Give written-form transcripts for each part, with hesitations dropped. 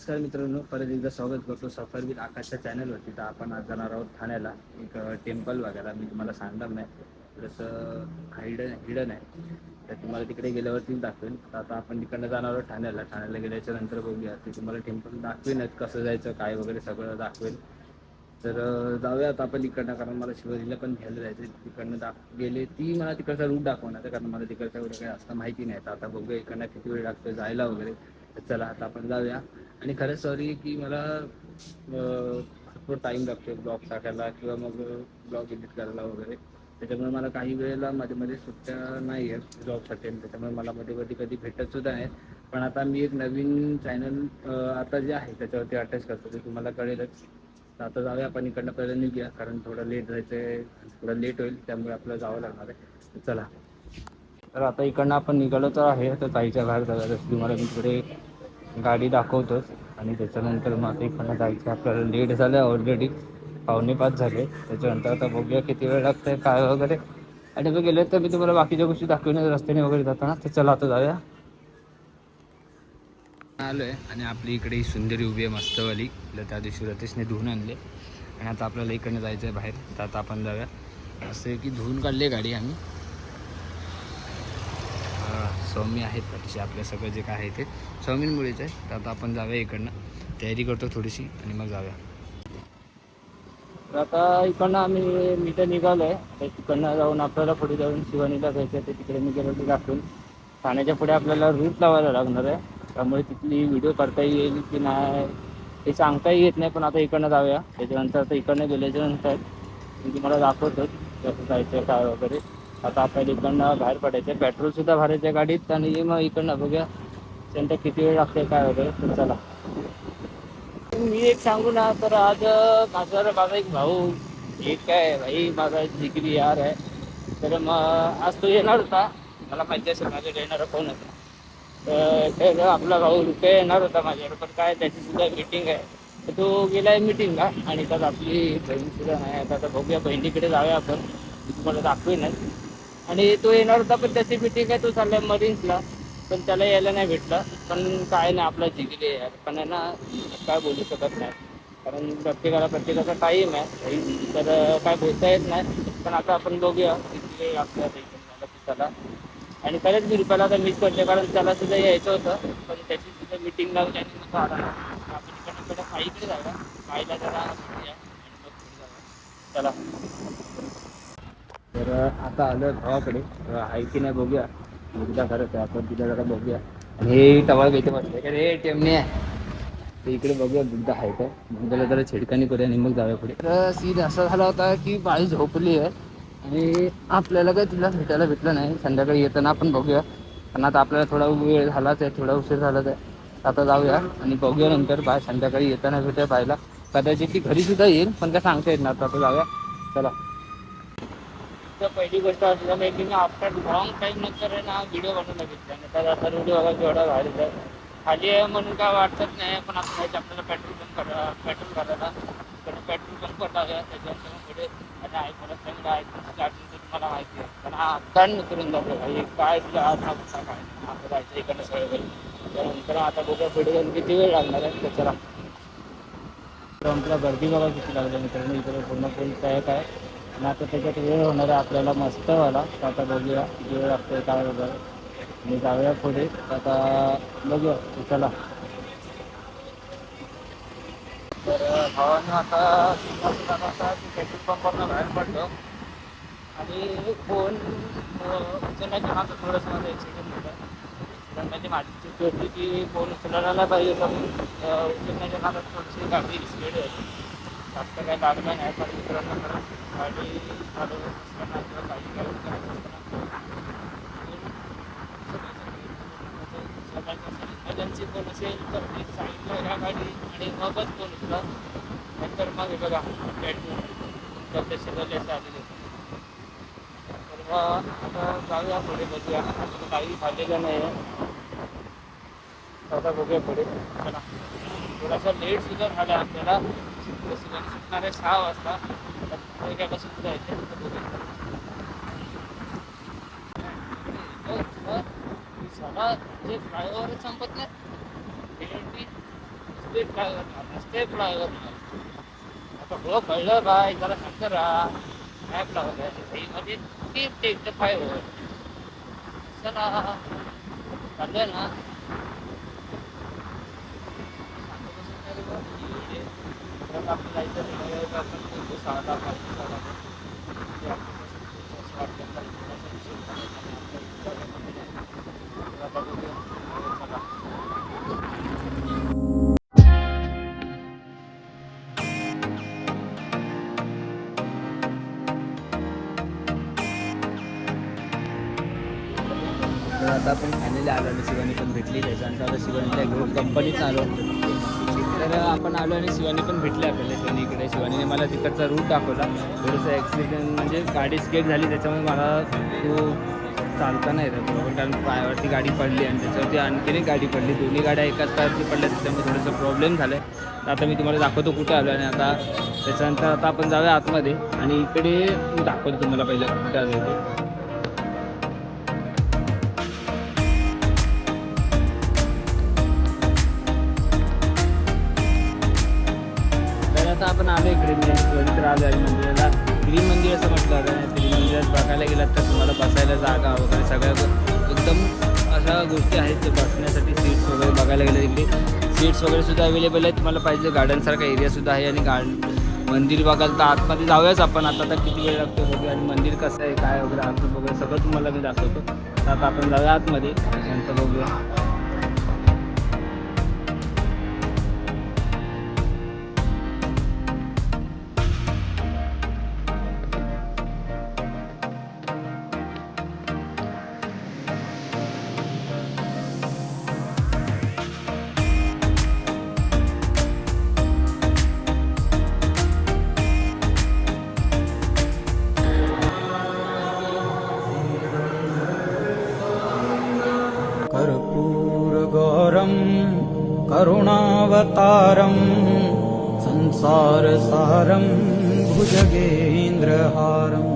नमस्कार मित्रांनो, परत एकदा स्वागत करतो सफर विथ आकाशच्या चॅनलवरती. तर आपण आज जाणार आहोत ठाण्याला एक टेम्पल वगैरे. मी तुम्हाला सांगणार नाही, थोडंसं हिडन आहे, तर तुम्हाला तिकडे गेल्यावरतीच दाखवेन. तर आता आपण तिकडनं जाणार आहोत ठाण्याला गेल्याच्या नंतर बघूया, ते तुम्हाला टेम्पल दाखवेनच, कसं जायचं काय वगैरे सगळं दाखवेन. तर जाऊया आता आपण तिकडनं, कारण मला शिवाजीला पण घ्यायला जायचं. तिकडनं गेले ती मला तिकडचा रूट दाखवणार आहे, कारण मला तिकडचं एवढं काही असं माहिती नाही. तर आता बघूया इकडनं किती वेळ लागतो जायला वगैरे. तर चला आता आपण जाऊया. आणि खरंच सॉरी की मला भरपूर टाईम लागतो ब्लॉग टाकायला किंवा मग ब्लॉग एडिट करायला वगैरे. त्याच्यामुळे मला काही वेळेला मध्ये सुट्ट्या नाही आहेत जॉबसाठी, त्याच्यामुळे मला मध्ये कधी भेटतसुद्धा नाही. पण आता मी एक नवीन चॅनल आता जे आहे त्याच्यावरती अटॅच करतो, ते तुम्हाला कळेलच. तर आता जाऊया आपण इकडनं पहिलं निघूया, कारण थोडं लेट जायचं आहे, थोडं लेट होईल, त्यामुळे आपल्याला जावं लागणार आहे. चला, तर आता इकडनं आपण निघालो तर आहे. तर ताईच्या बाहेर जाऊया, जसं तुम्हाला मी इकडे गाडी दाखवतोच. आणि त्याच्यानंतर मग आता इकडनं जायचं. आपल्याला लेट झालं ऑलरेडी, 4:45 झाले. त्याच्यानंतर आता बघूया किती वेळ लागतं आहे काय वगैरे. आणि जर गेलं तर मी तुम्हाला बाकीच्या गोष्टी दाखवेन रस्त्याने वगैरे जाताना. तर चला आता जाऊया. आलो आहे आणि आपली इकडे ही सुंदरी उभी आहे मस्तवाली, त्या दिवशी रतेशने धुवून आणले. आणि आता आपल्याला इकडनं जायचं आहे बाहेर. तर आता आपण जाऊया. असं की धुवून काढले गाडी आम्ही. सौम्य आहेत पाठीशी, आपलं सगळं जे काय आहे ते सौम्यमुळेच आहे. तर आता आपण जाऊया इकडनं, तयारी करतो थोडीशी आणि मग जाऊया. तर आता इकडनं मी तर निघालो आहे. तर तिकडनं जाऊन आपल्याला पुढे जाऊन शिवानीला जायचं आहे. ते तिकडे मी गेलो की दाखवून. ठाण्याच्या पुढे आपल्याला रूट लावायला लागणार आहे, त्यामुळे तिथली व्हिडिओ करता येईल की नाही हे सांगताही येत नाही. पण आता इकडनं जाऊया. त्याच्यानंतर आता इकडनं गेल्याच्यानंतर मी तुम्हाला दाखवतोच कसं जायचं काय वगैरे. आता आपल्याला इकडनं बाहेर पडायचं आहे, पेट्रोलसुद्धा भरायचं आहे गाडीत. आणि मग इकडनं बघूया त्यानंतर किती वेळ लागते काय वगैरे. तर चला, मी एक सांगू ना, तर आज माझा एक भाऊ एक आहे भाई, माझा जिगरी यार आहे. तर मग आज तो येणार होता, मला माहिती असेल माझ्याकडे येणारा कोण होता. तर आपला भाऊ रुपये येणार होता माझ्याकडे, पण काय त्याची सुद्धा मीटिंग आहे. तर तो गेला आहे मीटिंगला. आणि त्यात आपली बहीणसुद्धा नाही. आता बघूया, बहिणीकडे जाऊया आपण, तुम्हाला दाखवेनच. आणि तो येणार होता, पण त्याची मीटिंग आहे, तो चालला मरीन्सला, पण त्याला यायला नाही भेटलं. पण काय नाही, आपला जिगरी आहे. पण आहे ना, काय बोलू शकत नाही, कारण प्रत्येकाचा टाईम आहे. तर काय बोलता येत नाही. पण आता आपण बघूया किती वेळ लागतो त्याला. आणि खरंच मी रुपयाला आता मिस करते, कारण त्याला सुद्धा यायचं होतं, पण त्याची सुद्धा मीटिंग लावली आणि मग आला. आपण इकडनं आईकडे जाऊया, आईला जरा भेटूया आणि मग पुढे जाऊया. चला, तर आता आलं भावाकडे, आहे की नाही बघूया. मुलगा खरंच आहे, आपण तिला जरा बघूया. आणि हे टवाळ घेते बसले का रे टेमणे आहे. तर इकडे बघूया बुद्धा आहे काय, बुद्धाला जरा छेडखानी करूया आणि मग जाऊया पुढे. तर सीन असा झाला होता की बाई झोपली आहे आणि आपल्याला काय तिला भेटायला भेटलं नाही. संध्याकाळी येताना आपण बघूया, पण आता आपल्याला थोडा वेळ झालाच आहे, थोडा उशीर झालाच आहे. आता जाऊया आणि बघूया नंतर बाय संध्याकाळी येताना भेटूया बायला. कदाचित ती घरी सुद्धा येईल, पण काय सांगता येत ना. आता जाऊया, चला. तर पहिली गोष्ट असल्यामुळे की मी आफ्टर लॉंग टाईम नंतर आहे ना व्हिडिओ बनवून घेतला. नंतर आता व्हिडिओ बघा केवढा भारी आहे. खाली आहे म्हणून काय वाटत नाही, पण आता माहिती आपल्याला पेट्रोल भरायला पेट्रोल पंप टाकूया. त्याच्यानंतर मग पुढे आता आहे परत चांगलं आहे चार्जिंग, तर तुम्हाला माहिती आहे. पण हा काढून उतरून जातो भाई, काय तुला आज हा गुस्सा काय आता जायचं इकडनं सगळं. त्यानंतर आता बघूया पुढे जाऊन किती वेळ लागणार आहे. त्याच्याला आपल्या गर्दी बघा किती लागल्या मित्रांनो, इकडे पूर्ण फुल पॅक आहे. आणि आता त्याच्यात वेळ होणार आहे आपल्याला मस्तवाला. तर आता बघूया किती वेळ लागतो काय वगैरे आणि जाऊया पुढे. आता बघूया, चला. तर भावानं आता पेट्रोल पंपावरनं बाहेर पडलो आणि फोन उचलण्याच्या मागं थोडंसं माझं ॲक्सिडेंट होतं. ॲक्सिडेंटमध्ये माझी चुकी होती की फोन उचलायला नाही पाहिजे, पण उचलण्याच्या मागं थोडीशी गाडी स्पीड होती. जास्त काही लागलं नाही. पण मित्रांनो खरंच गाडी चालवत असताना किंवा काही करत असताना इमर्जन्सी फोन असेल तर ती साईडला ह्या गाडी आणि मगच फोन उचला. नंतर मग हे बघा तुमच्या शेजारले असं आलेले. तर मग आता जाऊया पुढे, बघूया. आता काही झालेलं नाही आहे. आता बघूया पुढे, चला. थोडासा लेटसुद्धा झाला आहे आपल्याला. बेसिकली सुटणार आहे 6 वाजता. तर काय बसून जायचं आहे, तर बघूया. सगळा जे फ्लायओव्हर संपत नाही, स्टेप लागत आता हो कळलं काय जरा सांग करा मॅप लागत आहे मध्ये टीप टेक पाय हो चला चाललंय ना आपण जायचं तर आता आपण फायनली आलो आणि शिवानी पण भेटली त्याच्यानंतर आता शिवानीच्या घेऊन कंपनीत आलो तर आपण आलो आणि शिवानी पण भेटली आपल्याला शिवानी इकडे शिवानीने मला तिकडचा रूट दाखवला थोडंसं ॲक्सिडेंट म्हणजे गाडी स्केट झाली त्याच्यामुळे मला तो चालता नाही येत बरोबर कारण पायावरती गाडी पडली आणि त्याच्यावरती आणखीन एक गाडी पडली दोन्ही गाड्या एकाच पायावरती पडल्या त्याच्यामुळे थोडंसं प्रॉब्लेम झालं आहे तर आता मी तुम्हाला दाखवतो कुठे आलो आणि आता त्याच्यानंतर आता आपण जाऊया आतमध्ये आणि इकडे मी दाखवतो तुम्हाला पहिलं कुठे आलो ते आता आपण आलो इकडे तर आलो आहे मंदिराला त्रिमंदिर असं म्हटलं होतं त्रिमंदिरात बघायला गेलात तर तुम्हाला बसायला जागा वगैरे सगळ्या एकदम अशा गोष्टी आहेत जे बसण्यासाठी सीट्स वगैरे बघायला गेले तिकडे सीट्स वगैरे सुद्धा अवेलेबल आहेत तुम्हाला पाहिजे गार्डनसारखा एरियासुद्धा आहे आणि मंदिर बघायला तर आतमध्ये जाऊयाच आपण आता किती वेळ लागतो वगैरे आणि मंदिर कसं आहे काय वगैरे आतून वगैरे सगळं तुम्हाला मी दाखवतो तर आता आपण जाऊया आतमध्ये नंतर बघूया कर्पूरगौरं करुणावतारं संसारसारं भुजगेन्द्रहारम्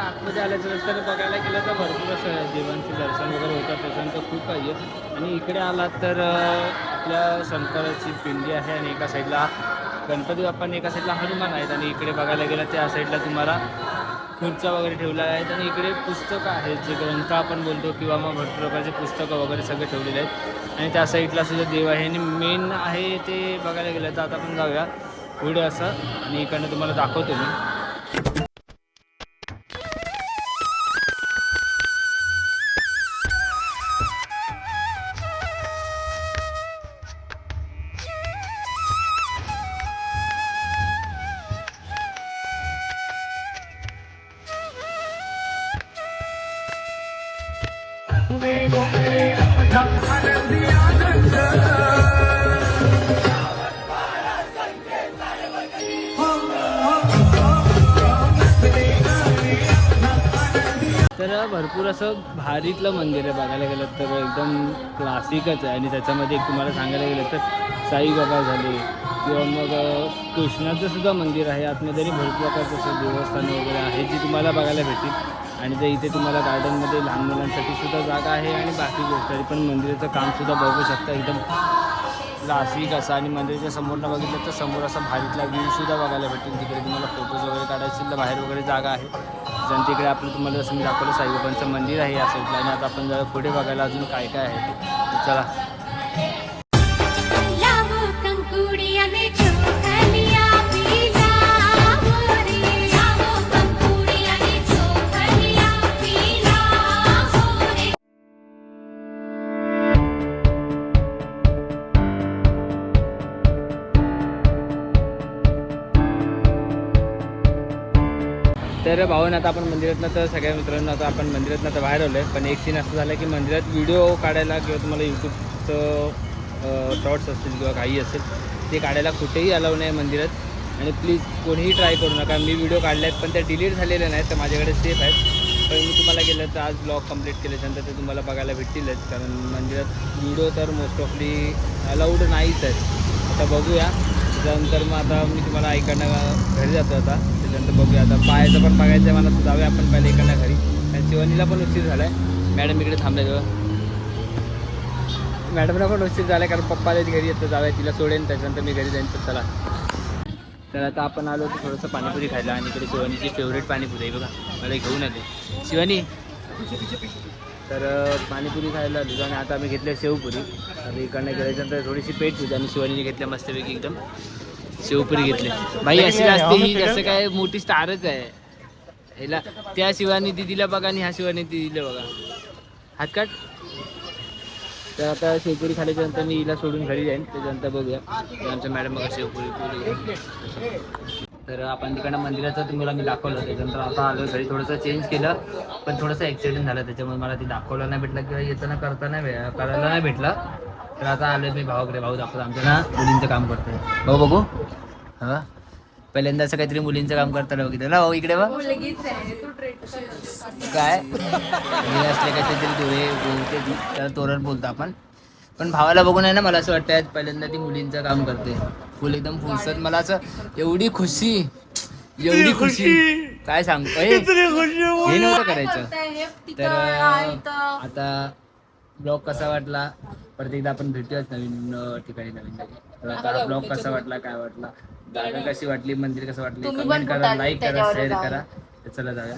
आतमध्ये आल्याच्यानंतर बघायला गेलं तर भरपूर असं देवांचे दर्शन वगैरे होतात त्याच्यानंतर खूप पाहिजे आणि इकडे आलात तर आपल्या शंकराची पिंडी आहे आणि एका साईडला गणपती बाप्पा आणि एका साईडला हनुमान आहेत आणि इकडे बघायला गेलं त्या साईडला तुम्हाला खुर्च्या वगैरे ठेवल्या आहेत आणि इकडे पुस्तकं आहेत जे ग्रंथ आपण बोलतो किंवा मग भरपूर प्रकारचे पुस्तकं वगैरे सगळे ठेवलेले आहेत आणि त्या साईडला सुद्धा देव आहे आणि मेन आहे ते बघायला गेलं तर आता आपण जाऊया पुढे असं आणि इकडनं तुम्हाला दाखवतो मी तर भरपूर असं भारीतलं मंदिर आहे बघायला गेलं तर एकदम क्लासिकच आहे आणि त्याच्यामध्ये एक तुम्हाला सांगायला गेलं तर साईबाबा झाले किंवा मग कृष्णाचं सुद्धा मंदिर आहे आतमध्ये आणि भरपूर प्रकारचं असं देवस्थान वगैरे आहे जी तुम्हाला बघायला भेटतील आणि ते इथे तुम्हाला गार्डनमध्ये लहान मुलांसाठी सुद्धा जागा आहे आणि बाकी गोष्ट आहे पण मंदिराचं कामसुद्धा बघू शकता एकदम क्लासिक असं आणि मंदिराच्या समोरनं बघितलं तर समोर असा भारीतला व्ह्यूसुद्धा बघायला भेटेल तिकडे तुम्हाला फोटोज वगैरे काढायचे तर बाहेर वगैरे जागा आहे जण तिकडे आपलं तुम्हाला जसं मी दाखवलं साईबाबांचं मंदिर आहे या साईडला आणि आता आपण जरा पुढे बघायला अजून काय काय आहे ते चला तर भाऊन आता आपण मंदिरातनं तर सगळ्या मित्रांना आता आपण मंदिरातनं तर बाहेर आलो आहे पण एक सीन असं झालं की मंदिरात व्हिडिओ काढायला किंवा तुम्हाला यूट्यूबचं शॉर्ट्स असतील किंवा काही असेल ते काढायला कुठेही अलाव नाही मंदिरात आणि प्लीज कोणीही ट्राय करू नका मी व्हिडिओ काढले आहेत पण त्या डिलीट झालेल्या नाहीत तर माझ्याकडे सेफ आहेत पण मी तुम्हाला गेलं तर आज ब्लॉग कंप्लीट केल्याच्यानंतर ते तुम्हाला बघायला भेटतीलच, कारण मंदिरात व्हिडिओ तर मोस्ट ऑफली अलाउड नाहीच आहेत. आता बघूया, त्याच्यानंतर मग आता मी तुम्हाला इकडनं घरी जातो आता. त्याच्यानंतर बघूया आता पायाचं पण बघायचं आहे मला, तर जाऊया आपण पहिले इकडनं घरी. आणि शिवानीला पण उशीर झाला आहे, मॅडम इकडे थांबले तेव्हा मॅडमला पण उशीर झाला आहे, कारण पप्पाला घरी येतं. जाऊया, तिला सोडेन, त्याच्यानंतर मी घरी जाईन. तर चला. तर आता आपण आलो तर थोडंसं पाणीपुरी खायला, आणि इकडे शिवानीची फेवरेट पाणीपुरी आहे बघा, मला घेऊन आले शिवानी. तर पाणीपुरी खायला आलो आणि आता आम्ही घेतल्या शेवपुरी. तर इकडनं गेल्याच्यानंतर थोडीशी पेट पूजा, आणि शिवानीने घेतल्या मस्तपैकी एकदम शेवपुरी घेतली. भाई अशी असते ही, जसं काय मोठी स्टारच आहे ह्याला. त्या शिवानी दिदीला बघा आणि ह्या शिवानी दिदीला बघा, हात काढ. तर आता शेवपुरी खाल्ल्याच्यानंतर मी हिला सोडून घरी जाईन. त्याच्यानंतर बघूया आमच्या मॅडम बघा शेवपुरी. तर आपण तिकडनं मंदिराचं तुम्हाला मी दाखवलं. त्याच्यानंतर आता आलो घरी, थोडंसं चेंज केलं, पण थोडंसं ॲक्सिडेंट झालं, त्याच्यामुळे मला ते दाखवलं नाही भेटलं किंवा येताना करायला नाही भेटलं. तर आता आलो मी भावाकडे. भाऊ दाखवतो आमच्या ना मुलींचं काम करतोय. भाऊ बघू, हां पहिल्यांदा असं काहीतरी मुलींचं काम करताना बघितलं ना भाऊ. इकडे बघ काय असले काहीतरी धुळे बोलते ती, त्याला तोरण बोलतो आपण. पण भावाला बघून आहे ना, मला असं वाटतं पहिल्यांदा ती मुलींचं काम करते. फुल एकदम फुलसत. मला असं एवढी खुशी काय सांगतो, हे नव्हतं करायचं. तर आता ब्लॉग कसा वाटला, परत एकदा आपण भेटूयाच नवीन ठिकाणी, नवीन जागी. तर आता ब्लॉग कसा वाटला, काय वाटला, जागा कशी वाटली, मंदिर कसं वाटली, कमेंट करा, लाईक करा, शेअर करा. तर चला जाऊया.